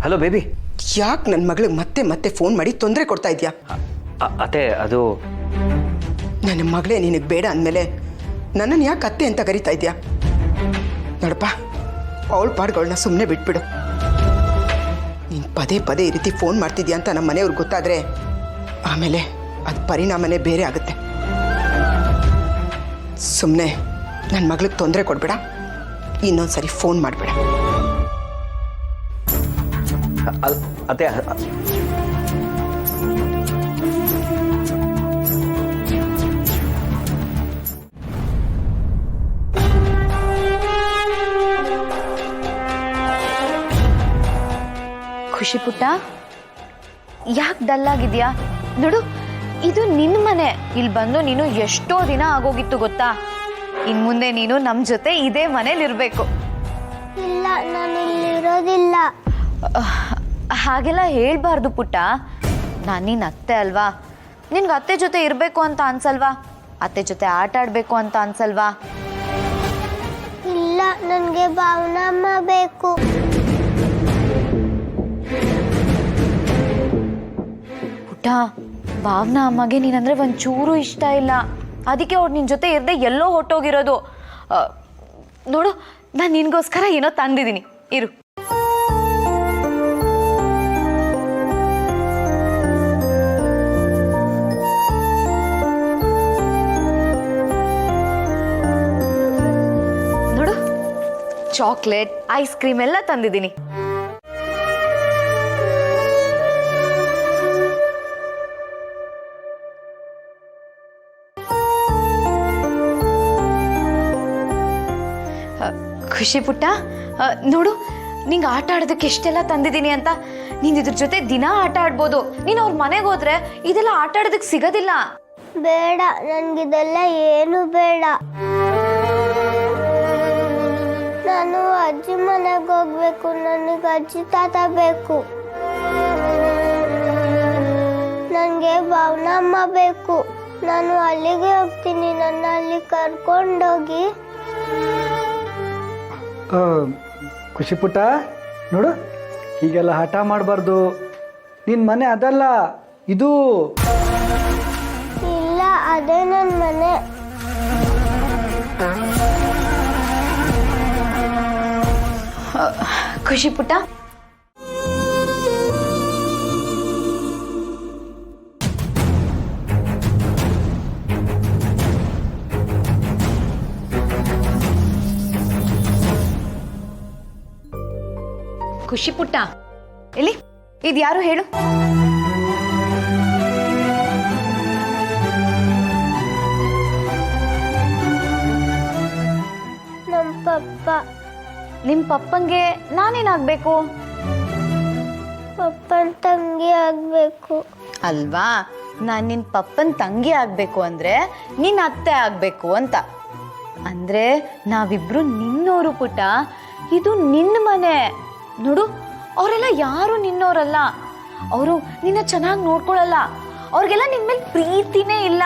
Hello baby. ಯಾಕೆ ನನ್ನ ಮಗಳಿಗೆ ಮತ್ತೆ ಮತ್ತೆ ಫೋನ್ ಮಾಡಿ ತೊಂದರೆ ಕೊಡ್ತಾ ಇದೆಯಾ? ಅತ್ತೆ ಅದು ನನ್ನ ಮಗಳೇ ನಿನಗೆ ಬೇಡ ಅಂದಮೇಲೆ ನನ್ನನ್ನು ಯಾಕೆ ಅತ್ತೆ ಅಂತ ಕರಿತಾ ಇದೆಯಾ? ನೋಡಪ್ಪ, ಅವಳ ಪಾಡ್ಗಳನ್ನ ಸುಮ್ಮನೆ ಬಿಟ್ಬಿಡು. ನೀನು ಪದೇ ಪದೇ ಈ ರೀತಿ ಫೋನ್ ಮಾಡ್ತಿದ್ಯಾ ಅಂತ ನಮ್ಮ ಮನೆಯವ್ರಿಗೆ ಗೊತ್ತಾದರೆ ಆಮೇಲೆ ಅದು ಪರಿಣಾಮನೇ ಬೇರೆ ಆಗುತ್ತೆ. ಸುಮ್ಮನೆ ನನ್ನ ಮಗಳಿಗೆ ತೊಂದರೆ ಕೊಡಬೇಡ. ಇನ್ನೊಂದು ಸರಿ ಫೋನ್ ಮಾಡಬೇಡ. ಅತ್ತೆ ಖುಷಿ ಪುಟ್ಟ, ಯಾಕೆ ಡಲ್ ಆಗಿದ್ಯಾ? ನೋಡು, ಇದು ನಿನ್ನ ಮನೆ. ಇಲ್ಲಿ ಬಂದು ನೀನು ಎಷ್ಟೋ ದಿನ ಆಗೋಗಿತ್ತು ಗೊತ್ತಾ? ಇನ್ ಮುಂದೆ ನೀನು ನಮ್ಮ ಜೊತೆ ಇದೇ ಮನೇಲಿರ್ಬೇಕು. ಇಲ್ಲ, ನಾನು ಇಲ್ಲಿರೋದಿಲ್ಲ. ಹಾಗೆಲ್ಲ ಹೇಳ್ಬಾರ್ದು ಪುಟ್ಟ. ನಾನು ನಿನ್ನ ಅತ್ತೆ ಅಲ್ವಾ? ನಿನ್ಗೆ ಅತ್ತೆ ಜೊತೆ ಇರಬೇಕು ಅಂತ ಅನ್ಸಲ್ವಾ? ಅತ್ತೆ ಜೊತೆ ಆಟ ಆಡಬೇಕು ಅಂತ ಅನ್ಸಲ್ವಾ? ಇಲ್ಲ, ನನಗೆ ಭಾವನಮ್ಮ ಬೇಕು. ಪುಟ್ಟ, ಭಾವನಾ ಅಮ್ಮಗೆ ನೀನಂದ್ರೆ ಒಂಚೂರು ಇಷ್ಟ ಇಲ್ಲ. ಅದಕ್ಕೆ ಅವ್ರು ನಿನ್ನ ಜೊತೆ ಇರದೆ ಎಲ್ಲೋ ಹೊಟ್ಟೋಗಿರೋದು. ನೋಡು, ನಾನು ನಿನಗೋಸ್ಕರ ಏನೋ ತಂದಿದ್ದೀನಿ, ಇರು. ನೋಡು, ಚಾಕ್ಲೇಟ್, ಐಸ್ ಕ್ರೀಮ್ ಎಲ್ಲ ತಂದಿದ್ದೀನಿ. ಖುಷಿ ಪುಟ್ಟ, ನೋಡು, ನಿಂಗೆ ಆಟ ಆಡೋದಕ್ಕೆ ಎಷ್ಟೆಲ್ಲ ತಂದಿದ್ದೀನಿ ಅಂತ. ನೀನು ಇದ್ರ ಜೊತೆ ದಿನ ಆಟ ಆಡ್ಬೋದು. ನೀನು ಅವ್ರ ಮನೆಗೆ ಹೋದ್ರೆ ಇದೆಲ್ಲ ಆಟ ಆಡೋದಕ್ಕೆ ಸಿಗೋದಿಲ್ಲ. ಬೇಡ, ನನಗಿದೆಲ್ಲ ಏನು ಬೇಡ. ನಾನು ಅಜ್ಜಿ ಮನೆಗೆ ಹೋಗ್ಬೇಕು. ನನಗೆ ಅಜ್ಜಿ ತಾತ ಬೇಕು. ನನಗೆ ಭಾವನಮ್ಮ ಬೇಕು. ನಾನು ಅಲ್ಲಿಗೆ ಹೋಗ್ತೀನಿ. ನನ್ನ ಅಲ್ಲಿ ಕರ್ಕೊಂಡೋಗಿ. ಖುಷಿ ಪುಟ್ಟ, ನೋಡು, ಹೀಗೆಲ್ಲ ಹಠ ಮಾಡಬಾರ್ದು. ನಿನ್ನ ಮನೆ ಅದಲ್ಲ, ಇದು. ಇಲ್ಲ, ಅದೇ ನನ್ನ ಮನೆ. ಖುಷಿ ಪುಟ್ಟ, ಖುಷಿ ಪುಟ್ಟ, ಎಲ್ಲಿ ಇದು ಯಾರು ಹೇಳು? ನಮ್ಮ ಪಪ್ಪ. ನಿಮ್ಮ ಪಪ್ಪಂಗೆ ನಾನೇನಾಗಬೇಕು? ಪಪ್ಪನ ತಂಗಿ ಆಗಬೇಕು. ಅಲ್ವಾ? ನಾನು ನಿನ್ನ ಪಪ್ಪನ ತಂಗಿ ಆಗಬೇಕು ಅಂದರೆ ನಿನ್ನ ಅತ್ತೆ ಆಗಬೇಕು ಅಂತ. ಅಂದರೆ ನಾವಿಬ್ರು ನಿನ್ನೋರು ಪುಟ್ಟ. ಇದು ನಿನ್ನ ಮನೆ. ನೋಡು, ಅವರೆಲ್ಲ ಯಾರು ನಿನ್ನೋರಲ್ಲ. ಅವರು ನಿನ್ನ ಚೆನ್ನಾಗಿ ನೋಡ್ಕೊಳ್ಳಲ್ಲ. ಅವ್ರಿಗೆಲ್ಲ ನಿನ್ನ ಮೇಲೆ ಪ್ರೀತಿನೇ ಇಲ್ಲ.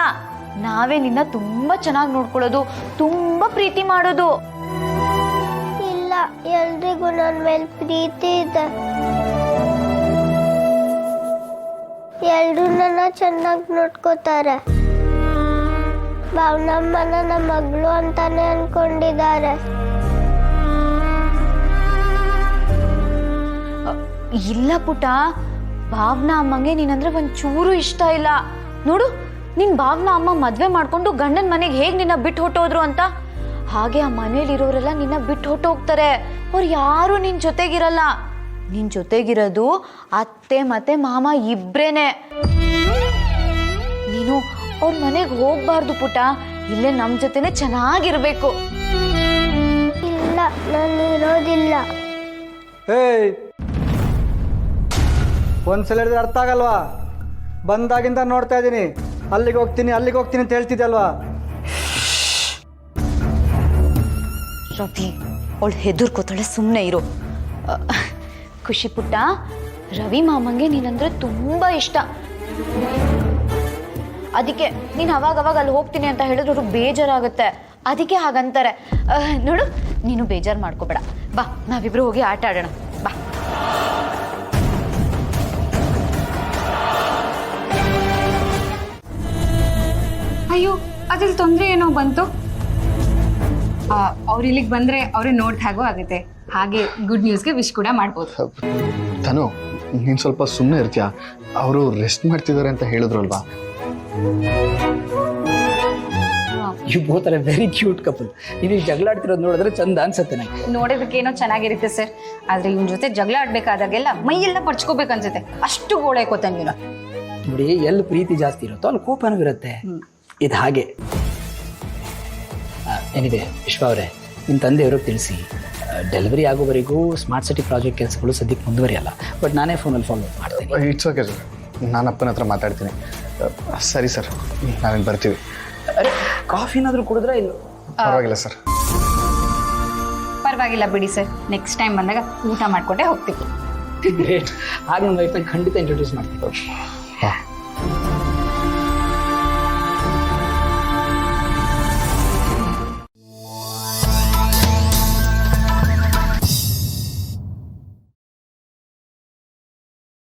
ನಾವೇ ನಿನ್ನ ತುಂಬ ಚೆನ್ನಾಗಿ ನೋಡ್ಕೊಳ್ಳೋದು, ತುಂಬ ಪ್ರೀತಿ ಮಾಡೋದು. ಇಲ್ಲ, ಎಲ್ರಿಗೂ ನನ್ನ ಮೇಲೆ ಪ್ರೀತಿ ಇದೆ. ಎಲ್ರೂ ನನ್ನ ಚೆನ್ನಾಗಿ ನೋಡ್ಕೋತಾರೆ. ಭಾವನಮ್ಮನ ನಮ್ಮ ಮಗಳು ಅಂತಾನೆ ಅನ್ಕೊಂಡಿದ್ದಾರೆ. ಇಲ್ಲ ಪುಟ, ಭಾವನಾ ಅಮ್ಮಂಗೆ ನೀನಂದ್ರೆ ಒಂಚೂರು ಇಷ್ಟ ಇಲ್ಲ. ನೋಡು, ನಿನ್ ಭಾವನಾ ಅಮ್ಮ ಮದ್ವೆ ಮಾಡ್ಕೊಂಡು ಗಂಡನ ಮನೆಗೆ ಹೇಗೆ ನಿನ್ನ ಬಿಟ್ಟು ಹೊಟ್ಟೋದ್ರು ಅಂತ, ಹಾಗೆ ಆ ಮನೇಲಿರೋರೆಲ್ಲ ನಿನ್ನ ಬಿಟ್ಟು ಹೊಟ್ಟೋಗ್ತಾರೆ. ಅವ್ರು ಯಾರು ನಿನ್ ಜೊತೆಗಿರಲ್ಲ. ನಿನ್ ಜೊತೆಗಿರೋದು ಅತ್ತೆ ಮತ್ತೆ ಮಾಮ ಇಬ್ರೇನೆ. ನೀನು ಅವ್ರ ಮನೆಗೆ ಹೋಗ್ಬಾರ್ದು ಪುಟ. ಇಲ್ಲೇ ನಮ್ ಜೊತೆನೆ ಚೆನ್ನಾಗಿರ್ಬೇಕು. ಇಲ್ಲ, ನಾನು ಇರೋದಿಲ್ಲ. ಏಯ್, ಒಂದ್ಸಲ ಹೇಳಿದ್ರೆ ಅರ್ಥ ಆಗಲ್ವಾ? ಬಂದಾಗಿಂದ ನೋಡ್ತಾ ಇದ್ದೀನಿ. ಅಲ್ಲಿಗೆ ಹೋಗ್ತೀನಿ ಅಂತ ಹೇಳ್ತಿದ್ದಲ್ವಾ? ರವಿ, ಅವಳು ಹೆದರ್ಕೋತಾಳೆ, ಸುಮ್ಮನೆ ಇರು. ಖುಷಿ ಪುಟ್ಟ, ರವಿ ಮಾಮಂಗೆ ನೀನಂದ್ರೆ ತುಂಬ ಇಷ್ಟ. ಅದಕ್ಕೆ ನೀನು ಅವಾಗವಾಗ ಅಲ್ಲಿ ಹೋಗ್ತೀನಿ ಅಂತ ಹೇಳಿದ್ರೆ ಅವ್ರಿಗೆ ಬೇಜಾರಾಗುತ್ತೆ. ಅದಕ್ಕೆ ಹಾಗಂತಾರೆ. ನೋಡು, ನೀನು ಬೇಜಾರು ಮಾಡ್ಕೋಬೇಡ. ಬಾ, ನಾವಿಬ್ರು ಹೋಗಿ ಆಟ ಆಡೋಣ. ಬಾ. ಅದ್ರಲ್ಲಿ ತೊಂದರೆ ಏನೋ ಬಂತು? ಅವ್ರು ಇಲ್ಲಿಗೆ ಬಂದರೆ ಅವ್ರೇ ನೋಡ್ದ ಹಾಗೂ ಆಗುತ್ತೆ. ಹಾಗೆ ಗುಡ್ ನ್ಯೂಸ್ಗೆ ವಿಶ್ ಕೂಡ ಮಾಡ್ಬೋದು. ತನು ನೀನು ಸ್ವಲ್ಪ ಸುಮ್ಮನೆ ಇರ್ತೀಯಾ? ಅವರು ರೆಸ್ಟ್ ಮಾಡ್ತಿದ್ದಾರೆ ಅಂತ ಹೇಳಿದ್ರಲ್ವಾ? You both are a very cute couple. ನೀವು ಜಗಳ ಆಡ್ತಿರೋದು ನೋಡಿದ್ರೆ ಚಂದ ಅನ್ಸುತ್ತೆ ನನಗೆ. ನೋಡೋದಕ್ಕೇನೋ ಚೆನ್ನಾಗಿರುತ್ತೆ ಸರ್, ಆದರೆ ಇವನ ಜೊತೆ ಜಗಳ ಆಡ್ಬೇಕಾದಾಗೆಲ್ಲ ಮೈಯೆಲ್ಲ ಪರ್ಚ್ಕೋಬೇಕು ಅನ್ಸುತ್ತೆ. ಅಷ್ಟು ಗೋಳೈಕೋತ ನೀನು. ನೋಡಿ, ಎಲ್ಲಿ ಪ್ರೀತಿ ಜಾಸ್ತಿ ಇರುತ್ತೋ ಅಲ್ಲಿ ಕೋಪನೂ ಇರುತ್ತೆ. ಇದು ಹಾಗೆ. ಏನಿದೆ ವಿಶ್ವ ಅವರೇ, ನಿಮ್ಮ ತಂದೆಯವ್ರಿಗೆ ತಿಳಿಸಿ, ಡೆಲಿವರಿ ಆಗೋವರೆಗೂ ಸ್ಮಾರ್ಟ್ ಸಿಟಿ ಪ್ರಾಜೆಕ್ಟ್ ಕೆಲಸಗಳು ಸದ್ಯಕ್ಕೆ ಮುಂದುವರಿಯಲ್ಲ. ಬಟ್ ನಾನೇ ಫೋನಲ್ಲಿ ಫಾಲೋ ಮಾಡ್ತೀನಿ. ಇಟ್ಸ್ ಓಕೆ ಸರ್, ನಾನು ಅಪ್ಪನ ಹತ್ರ ಮಾತಾಡ್ತೀನಿ. ಸರಿ ಸರ್, ನಾವೇನು ಬರ್ತೀವಿ. ಅರೆ, ಕಾಫಿನಾದರೂ ಕುಡಿದ್ರೆ ಇಲ್ಲ? ಪರವಾಗಿಲ್ಲ ಸರ್. ಪರವಾಗಿಲ್ಲ ಬಿಡಿ ಸರ್, ನೆಕ್ಸ್ಟ್ ಟೈಮ್ ಬಂದಾಗ ಊಟ ಮಾಡಿಕೊಂಡೇ ಹೋಗ್ತೀವಿ. ಗ್ರೇಟ್. ಆಗ ನನ್ನ ವೈಫ್ನ ಖಂಡಿತ ಇಂಟ್ರೊಡ್ಯೂಸ್ ಮಾಡ್ತೀನಿ. ಹಾಂ